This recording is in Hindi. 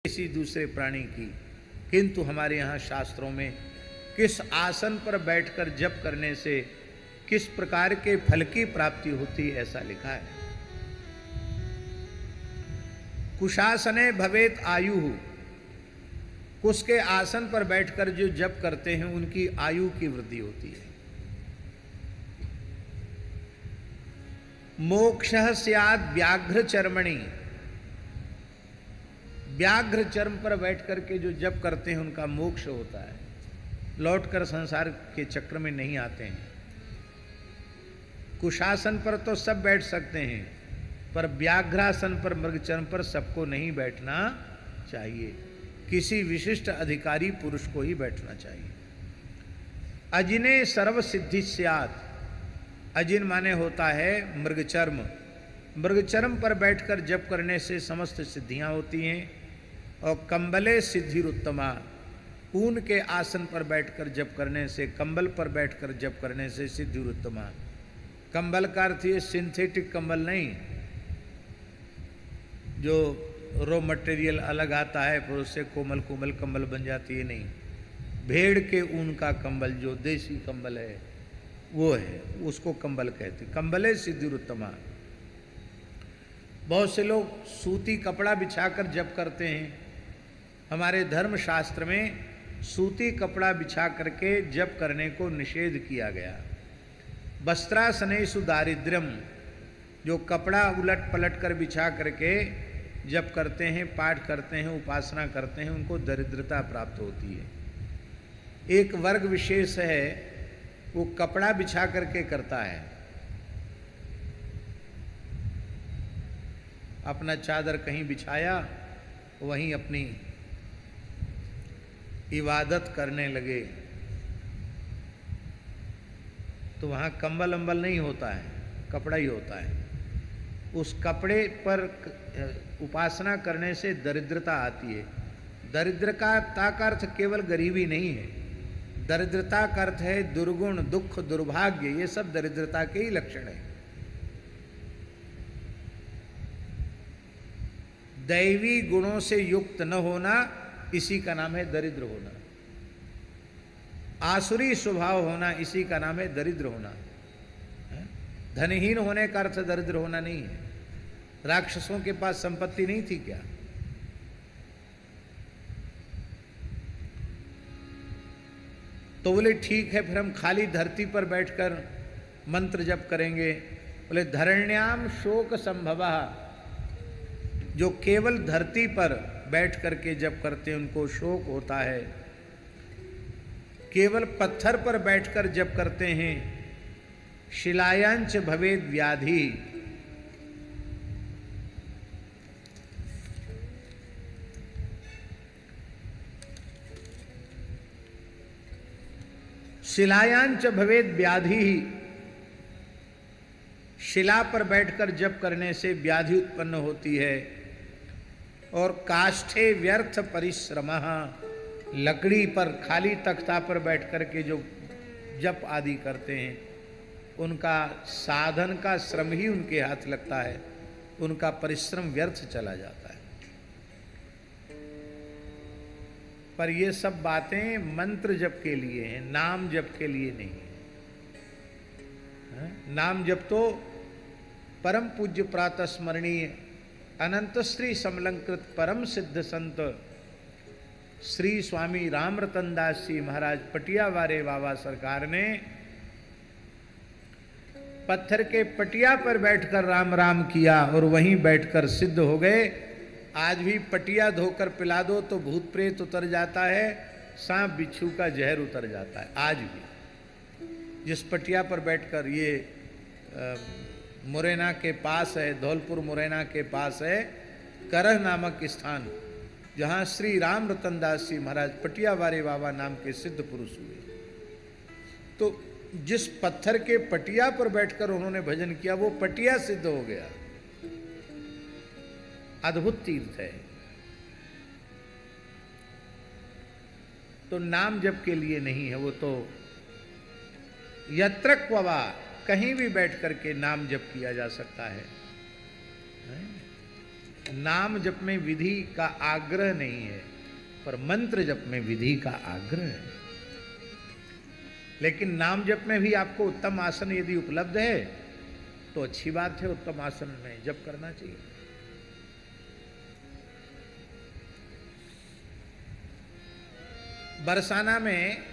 किसी दूसरे प्राणी की, किंतु हमारे यहाँ शास्त्रों में किस आसन पर बैठकर जप करने से किस प्रकार के फल की प्राप्ति होती है ऐसा लिखा है। कुशासने भवेत आयु, कुश के आसन पर बैठकर जो जप करते हैं उनकी आयु की वृद्धि होती है। मोक्षः स्यात् व्याघ्र चर्मणि, व्याघ्र चर्म पर बैठ करके जो जप करते हैं उनका मोक्ष होता है, लौटकर संसार के चक्र में नहीं आते हैं। कुशासन पर तो सब बैठ सकते हैं, पर व्याघ्रासन पर, मृगचर्म पर सबको नहीं बैठना चाहिए, किसी विशिष्ट अधिकारी पुरुष को ही बैठना चाहिए। अजिने सर्व सिद्धि स्यात्, अजिन माने होता है मृगचर्म, मृगचर्म पर बैठकर जप करने से समस्त सिद्धियां होती हैं। और कंबले सिद्धिरुत्तमा, ऊन के आसन पर बैठकर जप करने से, कंबल पर बैठकर जप करने से सिद्धिरुत्तमा। कंबल का अर्थ ये सिंथेटिक कंबल नहीं, जो रॉ मटेरियल अलग आता है फिर उससे कोमल कोमल कंबल बन जाती है, नहीं, भेड़ के ऊन का कंबल जो देसी कंबल है वो है, उसको कंबल कहते। कंबले सिद्धिरुत्तमा। बहुत से लोग सूती कपड़ा बिछाकर जप करते हैं। हमारे धर्म शास्त्र में सूती कपड़ा बिछा करके जप करने को निषेध किया गया। वस्त्रासनेषु दारिद्र्यम, जो कपड़ा उलट पलट कर बिछा करके जप करते हैं, पाठ करते हैं, उपासना करते हैं, उनको दरिद्रता प्राप्त होती है। एक वर्ग विशेष है, वो कपड़ा बिछा करके करता है, अपना चादर कहीं बिछाया, वहीं अपनी इबादत करने लगे, तो वहाँ कंबल अंबल नहीं होता है, कपड़ा ही होता है। उस कपड़े पर उपासना करने से दरिद्रता आती है। दरिद्रता का अर्थ केवल गरीबी नहीं है, दरिद्रता का अर्थ है दुर्गुण, दुख, दुर्भाग्य, ये सब दरिद्रता के ही लक्षण है। दैवी गुणों से युक्त न होना, इसी का नाम है दरिद्र होना। आसुरी स्वभाव होना, इसी का नाम है दरिद्र होना। धनहीन होने का अर्थ दरिद्र होना नहीं है। राक्षसों के पास संपत्ति नहीं थी क्या? तो बोले ठीक है, फिर हम खाली धरती पर बैठकर मंत्र जप करेंगे। बोले धरण्याम शोक संभवः, जो केवल धरती पर बैठ करके जप करते हैं उनको शोक होता है। केवल पत्थर पर बैठकर जप करते हैं, शिलायांच भवेद व्याधि, शिलायांच भवेद व्याधि, शिला पर बैठकर जप करने से व्याधि उत्पन्न होती है। और काष्ठे व्यर्थ परिश्रमः, लकड़ी पर, खाली तख्ता पर बैठ कर के जो जप आदि करते हैं उनका साधन का श्रम ही उनके हाथ लगता है, उनका परिश्रम व्यर्थ चला जाता है। पर ये सब बातें मंत्र जप के लिए हैं, नाम जप के लिए नहीं है। नाम जप तो परम पूज्य प्रातः स्मरणीय अनंत श्री समलंकृत परम सिद्ध संत श्री स्वामी राम रतन दास जी महाराज पटिया वारे बाबा सरकार ने पत्थर के पटिया पर बैठकर राम राम किया और वहीं बैठकर सिद्ध हो गए। आज भी पटिया धोकर पिला दो तो भूत प्रेत उतर जाता है, सांप बिच्छू का जहर उतर जाता है। आज भी जिस पटिया पर बैठकर, ये मुरैना के पास है, धौलपुर मुरैना के पास है करह नामक स्थान, जहाँ श्री राम रतन दास जी महाराज पटिया वारे बाबा नाम के सिद्ध पुरुष हुए। तो जिस पत्थर के पटिया पर बैठकर उन्होंने भजन किया वो पटिया सिद्ध हो गया। अद्भुत तीर्थ है। तो नाम जप के लिए नहीं है, वो तो यत्र क्ववा, कहीं भी बैठ करके नाम जप किया जा सकता है। नाम जप में विधि का आग्रह नहीं है, पर मंत्र जप में विधि का आग्रह है। लेकिन नाम जप में भी आपको उत्तम आसन यदि उपलब्ध है तो अच्छी बात है, उत्तम आसन में जप करना चाहिए। बरसाना में